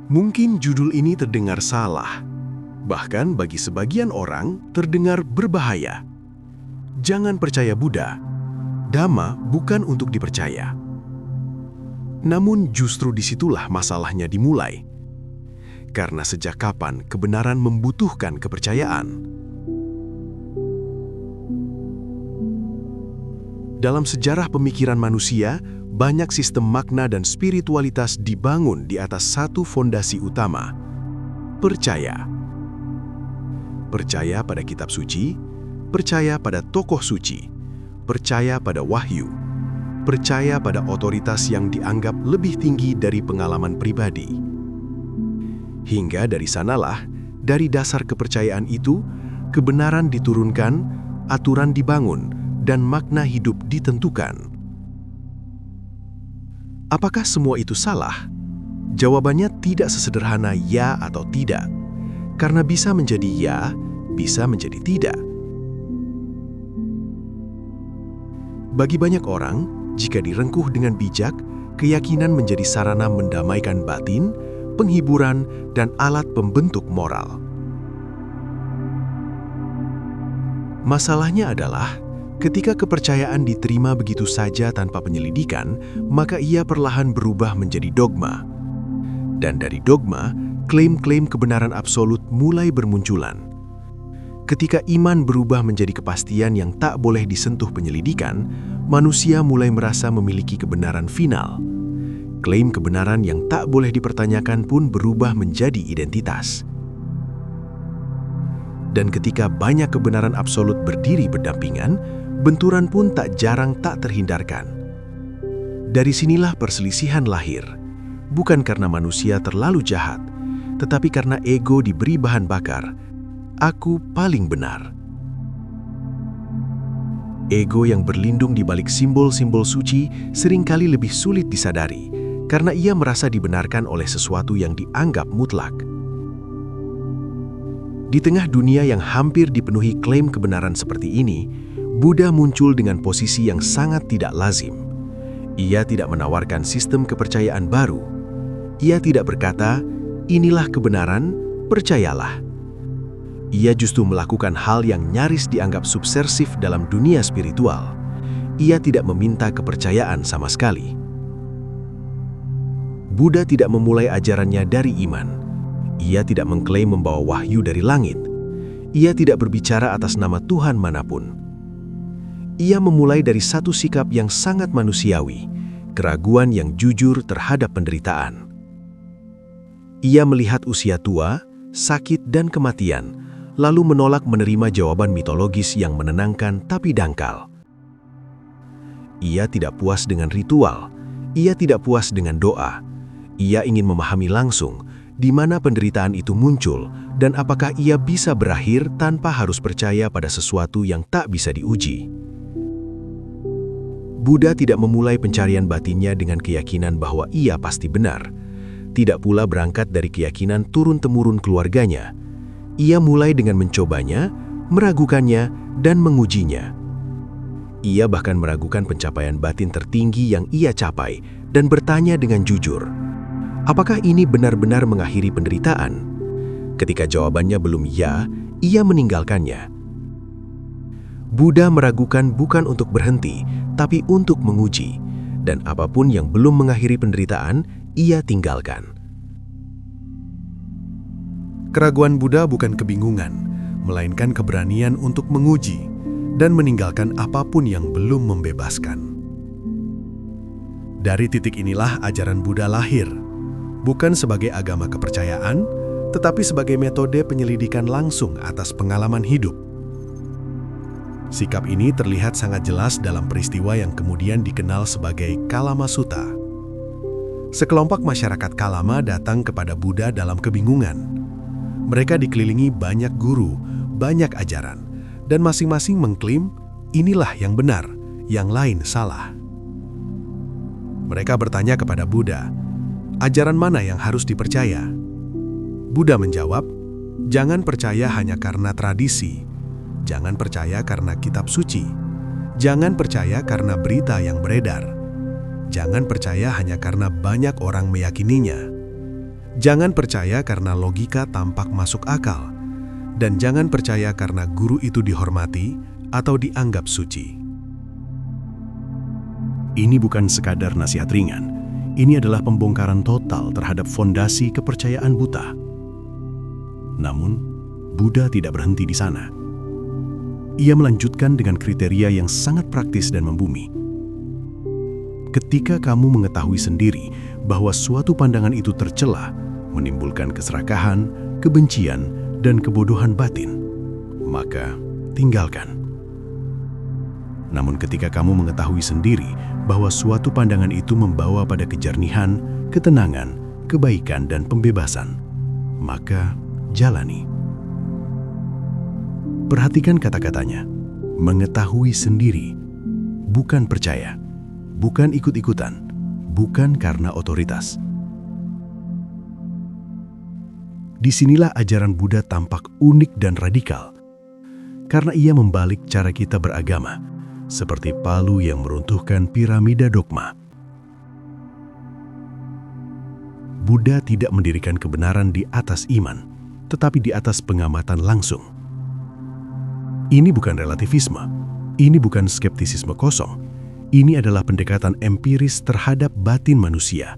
Mungkin judul ini terdengar salah, bahkan bagi sebagian orang terdengar berbahaya. Jangan percaya Buddha. Dhamma bukan untuk dipercaya. Namun justru disitulah masalahnya dimulai. Karena sejak kapan kebenaran membutuhkan kepercayaan? Dalam sejarah pemikiran manusia, banyak sistem makna dan spiritualitas dibangun di atas satu fondasi utama: percaya. Percaya pada kitab suci, percaya pada tokoh suci, percaya pada wahyu, percaya pada otoritas yang dianggap lebih tinggi dari pengalaman pribadi. Hingga dari sanalah, dari dasar kepercayaan itu, kebenaran diturunkan, aturan dibangun, dan makna hidup ditentukan. Apakah semua itu salah? Jawabannya tidak sesederhana ya atau tidak, karena bisa menjadi ya, bisa menjadi tidak. Bagi banyak orang, jika direngkuh dengan bijak, keyakinan menjadi sarana mendamaikan batin, penghiburan, dan alat pembentuk moral. Masalahnya adalah, ketika kepercayaan diterima begitu saja tanpa penyelidikan, maka ia perlahan berubah menjadi dogma. Dan dari dogma, klaim-klaim kebenaran absolut mulai bermunculan. Ketika iman berubah menjadi kepastian yang tak boleh disentuh penyelidikan, manusia mulai merasa memiliki kebenaran final. Klaim kebenaran yang tak boleh dipertanyakan pun berubah menjadi identitas. Dan ketika banyak kebenaran absolut berdiri berdampingan, benturan pun tak jarang tak terhindarkan. Dari sinilah perselisihan lahir, bukan karena manusia terlalu jahat, tetapi karena ego diberi bahan bakar. Aku paling benar. Ego yang berlindung di balik simbol-simbol suci seringkali lebih sulit disadari, karena ia merasa dibenarkan oleh sesuatu yang dianggap mutlak. Di tengah dunia yang hampir dipenuhi klaim kebenaran seperti ini, Buddha muncul dengan posisi yang sangat tidak lazim. Ia tidak menawarkan sistem kepercayaan baru. Ia tidak berkata, "Inilah kebenaran, percayalah." Ia justru melakukan hal yang nyaris dianggap subversif dalam dunia spiritual. Ia tidak meminta kepercayaan sama sekali. Buddha tidak memulai ajarannya dari iman. Ia tidak mengklaim membawa wahyu dari langit. Ia tidak berbicara atas nama Tuhan manapun. Ia memulai dari satu sikap yang sangat manusiawi, keraguan yang jujur terhadap penderitaan. Ia melihat usia tua, sakit, dan kematian, lalu menolak menerima jawaban mitologis yang menenangkan tapi dangkal. Ia tidak puas dengan ritual, ia tidak puas dengan doa. Ia ingin memahami langsung di mana penderitaan itu muncul dan apakah ia bisa berakhir tanpa harus percaya pada sesuatu yang tak bisa diuji. Buddha tidak memulai pencarian batinnya dengan keyakinan bahwa ia pasti benar. Tidak pula berangkat dari keyakinan turun-temurun keluarganya. Ia mulai dengan mencobanya, meragukannya, dan mengujinya. Ia bahkan meragukan pencapaian batin tertinggi yang ia capai dan bertanya dengan jujur, apakah ini benar-benar mengakhiri penderitaan? Ketika jawabannya belum ya, ia meninggalkannya. Buddha meragukan bukan untuk berhenti, tapi untuk menguji, dan apapun yang belum mengakhiri penderitaan, ia tinggalkan. Keraguan Buddha bukan kebingungan, melainkan keberanian untuk menguji dan meninggalkan apapun yang belum membebaskan. Dari titik inilah ajaran Buddha lahir, bukan sebagai agama kepercayaan, tetapi sebagai metode penyelidikan langsung atas pengalaman hidup. Sikap ini terlihat sangat jelas dalam peristiwa yang kemudian dikenal sebagai Kalama Sutta. Sekelompok masyarakat Kalama datang kepada Buddha dalam kebingungan. Mereka dikelilingi banyak guru, banyak ajaran, dan masing-masing mengklaim inilah yang benar, yang lain salah. Mereka bertanya kepada Buddha, ajaran mana yang harus dipercaya? Buddha menjawab, jangan percaya hanya karena tradisi, jangan percaya karena kitab suci, jangan percaya karena berita yang beredar, jangan percaya hanya karena banyak orang meyakininya. Jangan percaya karena logika tampak masuk akal, dan jangan percaya karena guru itu dihormati atau dianggap suci. Ini bukan sekadar nasihat ringan, ini adalah pembongkaran total terhadap fondasi kepercayaan buta. Namun, Buddha tidak berhenti di sana. Ia melanjutkan dengan kriteria yang sangat praktis dan membumi. Ketika kamu mengetahui sendiri bahwa suatu pandangan itu tercela, menimbulkan keserakahan, kebencian, dan kebodohan batin, maka tinggalkan. Namun ketika kamu mengetahui sendiri bahwa suatu pandangan itu membawa pada kejernihan, ketenangan, kebaikan, dan pembebasan, maka jalani. Perhatikan kata-katanya, mengetahui sendiri, bukan percaya. Bukan ikut-ikutan, bukan karena otoritas. Disinilah ajaran Buddha tampak unik dan radikal, karena ia membalik cara kita beragama, seperti palu yang meruntuhkan piramida dogma. Buddha tidak mendirikan kebenaran di atas iman, tetapi di atas pengamatan langsung. Ini bukan relativisme, ini bukan skeptisisme kosong. Ini adalah pendekatan empiris terhadap batin manusia,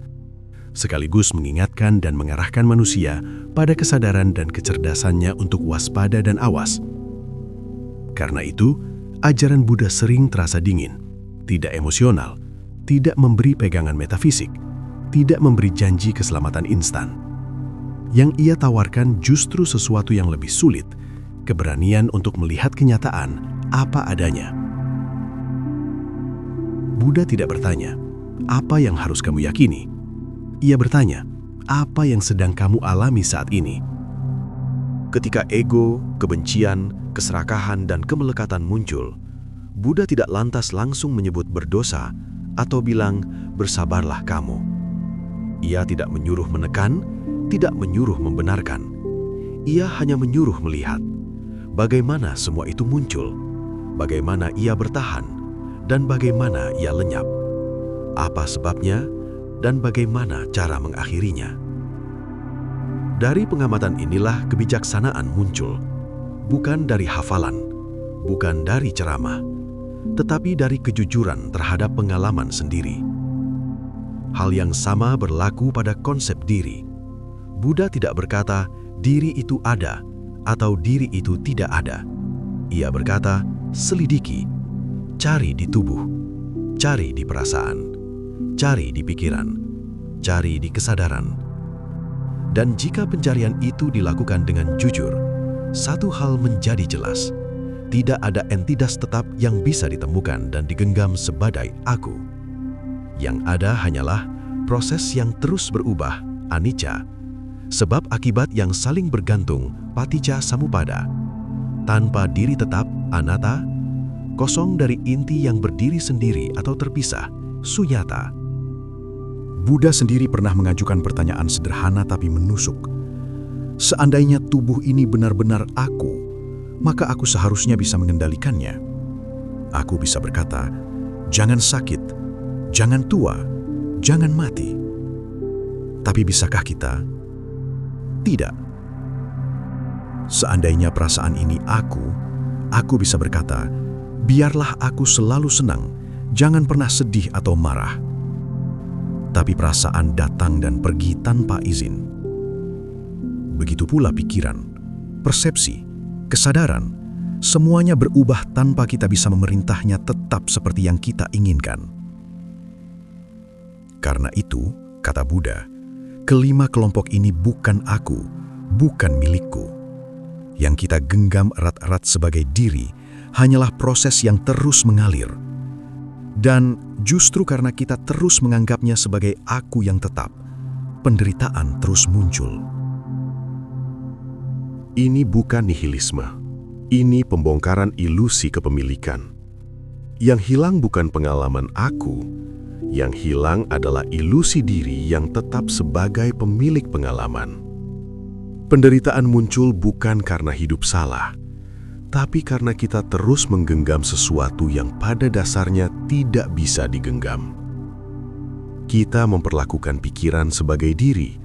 sekaligus mengingatkan dan mengarahkan manusia pada kesadaran dan kecerdasannya untuk waspada dan awas. Karena itu, ajaran Buddha sering terasa dingin, tidak emosional, tidak memberi pegangan metafisik, tidak memberi janji keselamatan instan. Yang ia tawarkan justru sesuatu yang lebih sulit, keberanian untuk melihat kenyataan apa adanya. Buddha tidak bertanya, apa yang harus kamu yakini? Ia bertanya, apa yang sedang kamu alami saat ini? Ketika ego, kebencian, keserakahan, dan kemelekatan muncul, Buddha tidak lantas langsung menyebut berdosa atau bilang, bersabarlah kamu. Ia tidak menyuruh menekan, tidak menyuruh membenarkan. Ia hanya menyuruh melihat bagaimana semua itu muncul, bagaimana ia bertahan, dan bagaimana ia lenyap, apa sebabnya, dan bagaimana cara mengakhirinya. Dari pengamatan inilah kebijaksanaan muncul, bukan dari hafalan, bukan dari ceramah, tetapi dari kejujuran terhadap pengalaman sendiri. Hal yang sama berlaku pada konsep diri. Buddha tidak berkata, diri itu ada, atau diri itu tidak ada. Ia berkata, selidiki, cari di tubuh, cari di perasaan, cari di pikiran, cari di kesadaran. Dan jika pencarian itu dilakukan dengan jujur, satu hal menjadi jelas, tidak ada entitas tetap yang bisa ditemukan dan digenggam sebagai aku. Yang ada hanyalah proses yang terus berubah, anicca, sebab akibat yang saling bergantung, paticca samuppada. Tanpa diri tetap, anatta, kosong dari inti yang berdiri sendiri atau terpisah, sunyata. Buddha sendiri pernah mengajukan pertanyaan sederhana tapi menusuk. Seandainya tubuh ini benar-benar aku, maka aku seharusnya bisa mengendalikannya. Aku bisa berkata, jangan sakit, jangan tua, jangan mati. Tapi bisakah kita? Tidak. Seandainya perasaan ini aku bisa berkata, biarlah aku selalu senang, jangan pernah sedih atau marah. Tapi perasaan datang dan pergi tanpa izin. Begitu pula pikiran, persepsi, kesadaran, semuanya berubah tanpa kita bisa memerintahnya tetap seperti yang kita inginkan. Karena itu, kata Buddha, kelima kelompok ini bukan aku, bukan milikku. Yang kita genggam erat-erat sebagai diri hanyalah proses yang terus mengalir. Dan justru karena kita terus menganggapnya sebagai aku yang tetap, penderitaan terus muncul. Ini bukan nihilisme. Ini pembongkaran ilusi kepemilikan. Yang hilang bukan pengalaman aku, yang hilang adalah ilusi diri yang tetap sebagai pemilik pengalaman. Penderitaan muncul bukan karena hidup salah, tapi karena kita terus menggenggam sesuatu yang pada dasarnya tidak bisa digenggam. Kita memperlakukan pikiran sebagai diri,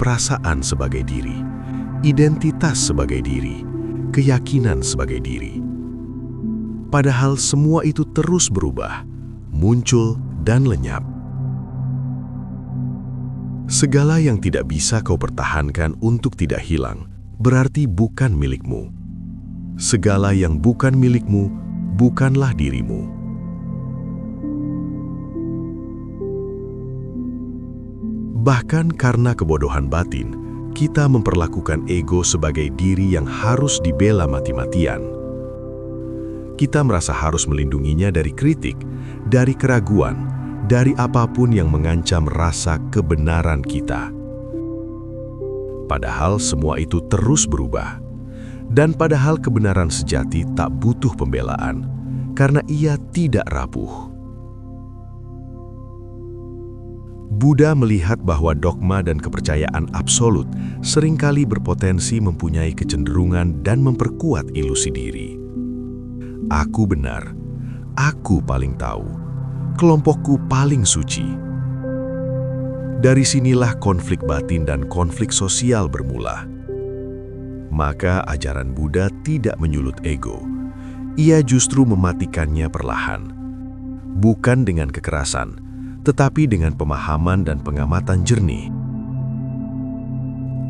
perasaan sebagai diri, identitas sebagai diri, keyakinan sebagai diri. Padahal semua itu terus berubah, muncul dan lenyap. Segala yang tidak bisa kau pertahankan untuk tidak hilang, berarti bukan milikmu. Segala yang bukan milikmu, bukanlah dirimu. Bahkan karena kebodohan batin, kita memperlakukan ego sebagai diri yang harus dibela mati-matian. Kita merasa harus melindunginya dari kritik, dari keraguan, dari apapun yang mengancam rasa kebenaran kita. Padahal semua itu terus berubah. Dan padahal kebenaran sejati tak butuh pembelaan, karena ia tidak rapuh. Buddha melihat bahwa dogma dan kepercayaan absolut seringkali berpotensi mempunyai kecenderungan dan memperkuat ilusi diri. Aku benar, aku paling tahu, kelompokku paling suci. Dari sinilah konflik batin dan konflik sosial bermula. Maka ajaran Buddha tidak menyulut ego. Ia justru mematikannya perlahan. Bukan dengan kekerasan, tetapi dengan pemahaman dan pengamatan jernih.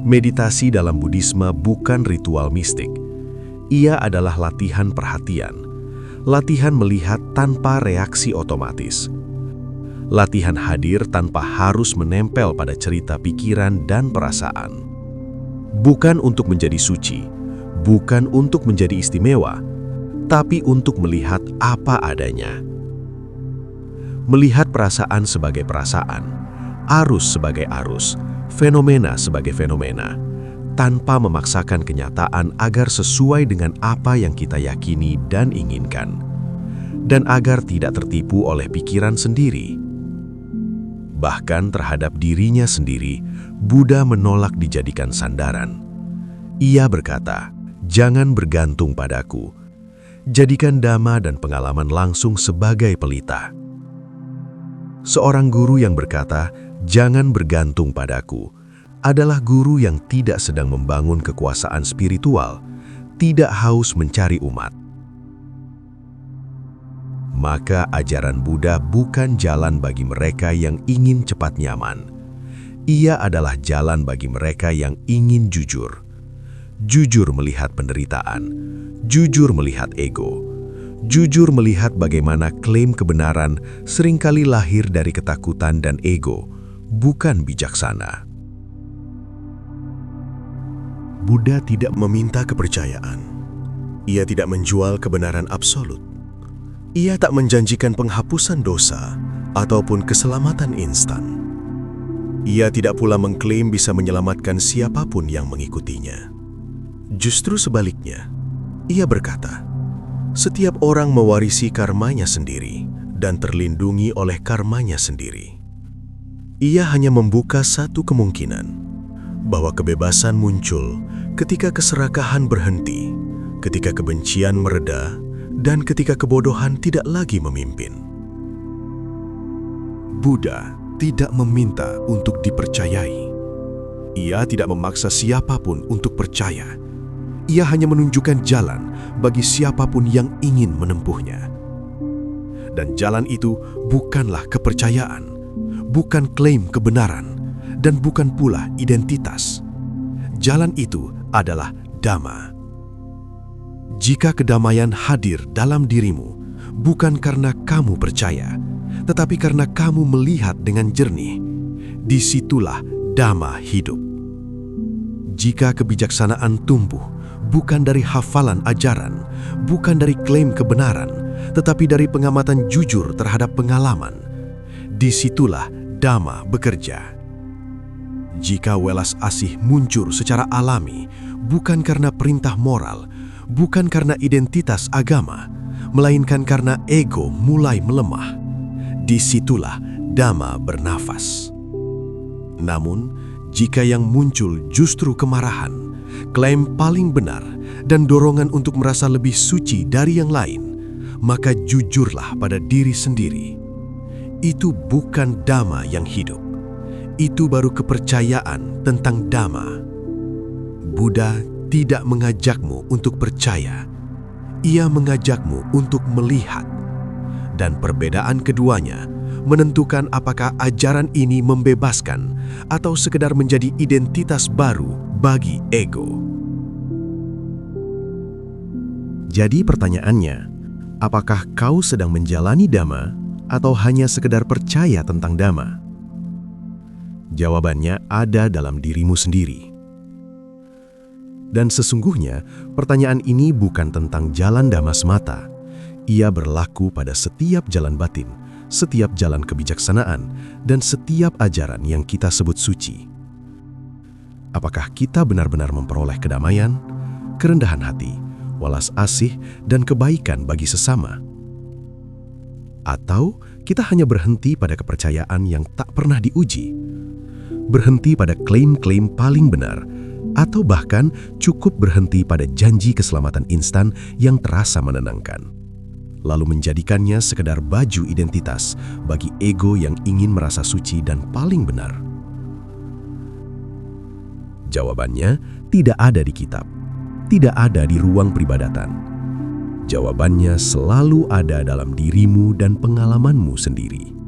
Meditasi dalam Buddhisme bukan ritual mistik. Ia adalah latihan perhatian, latihan melihat tanpa reaksi otomatis, latihan hadir tanpa harus menempel pada cerita pikiran dan perasaan. Bukan untuk menjadi suci, bukan untuk menjadi istimewa, tapi untuk melihat apa adanya. Melihat perasaan sebagai perasaan, arus sebagai arus, fenomena sebagai fenomena, tanpa memaksakan kenyataan agar sesuai dengan apa yang kita yakini dan inginkan, dan agar tidak tertipu oleh pikiran sendiri. Bahkan terhadap dirinya sendiri, Buddha menolak dijadikan sandaran. Ia berkata, "Jangan bergantung padaku. Jadikan dhamma dan pengalaman langsung sebagai pelita." Seorang guru yang berkata, "Jangan bergantung padaku," adalah guru yang tidak sedang membangun kekuasaan spiritual, tidak haus mencari umat. Maka ajaran Buddha bukan jalan bagi mereka yang ingin cepat nyaman. Ia adalah jalan bagi mereka yang ingin jujur. Jujur melihat penderitaan, jujur melihat ego, jujur melihat bagaimana klaim kebenaran seringkali lahir dari ketakutan dan ego, bukan bijaksana. Buddha tidak meminta kepercayaan. Ia tidak menjual kebenaran absolut. Ia tak menjanjikan penghapusan dosa ataupun keselamatan instan. Ia tidak pula mengklaim bisa menyelamatkan siapapun yang mengikutinya. Justru sebaliknya, ia berkata, setiap orang mewarisi karmanya sendiri dan terlindungi oleh karmanya sendiri. Ia hanya membuka satu kemungkinan, bahwa kebebasan muncul ketika keserakahan berhenti, ketika kebencian mereda, dan ketika kebodohan tidak lagi memimpin. Buddha tidak meminta untuk dipercayai. Ia tidak memaksa siapapun untuk percaya. Ia hanya menunjukkan jalan bagi siapapun yang ingin menempuhnya. Dan jalan itu bukanlah kepercayaan, bukan klaim kebenaran, dan bukan pula identitas. Jalan itu adalah Dhamma. Jika kedamaian hadir dalam dirimu, bukan karena kamu percaya, tetapi karena kamu melihat dengan jernih, disitulah Dhamma hidup. Jika kebijaksanaan tumbuh, bukan dari hafalan ajaran, bukan dari klaim kebenaran, tetapi dari pengamatan jujur terhadap pengalaman, disitulah Dhamma bekerja. Jika welas asih muncul secara alami, bukan karena perintah moral, bukan karena identitas agama, melainkan karena ego mulai melemah, disitulah Dhamma bernafas. Namun, jika yang muncul justru kemarahan, klaim paling benar, dan dorongan untuk merasa lebih suci dari yang lain, maka jujurlah pada diri sendiri. Itu bukan Dhamma yang hidup. Itu baru kepercayaan tentang Dhamma. Buddha tidak mengajakmu untuk percaya. Ia mengajakmu untuk melihat. Dan perbedaan keduanya menentukan apakah ajaran ini membebaskan atau sekedar menjadi identitas baru bagi ego. Jadi pertanyaannya, apakah kau sedang menjalani Dhamma atau hanya sekedar percaya tentang Dhamma? Jawabannya ada dalam dirimu sendiri. Dan sesungguhnya, pertanyaan ini bukan tentang jalan Dhamma semata. Ia berlaku pada setiap jalan batin, setiap jalan kebijaksanaan, dan setiap ajaran yang kita sebut suci. Apakah kita benar-benar memperoleh kedamaian, kerendahan hati, welas asih, dan kebaikan bagi sesama? Atau kita hanya berhenti pada kepercayaan yang tak pernah diuji? Berhenti pada klaim-klaim paling benar, atau bahkan cukup berhenti pada janji keselamatan instan yang terasa menenangkan, lalu menjadikannya sekedar baju identitas bagi ego yang ingin merasa suci dan paling benar? Jawabannya tidak ada di kitab, tidak ada di ruang peribadatan. Jawabannya selalu ada dalam dirimu dan pengalamanmu sendiri.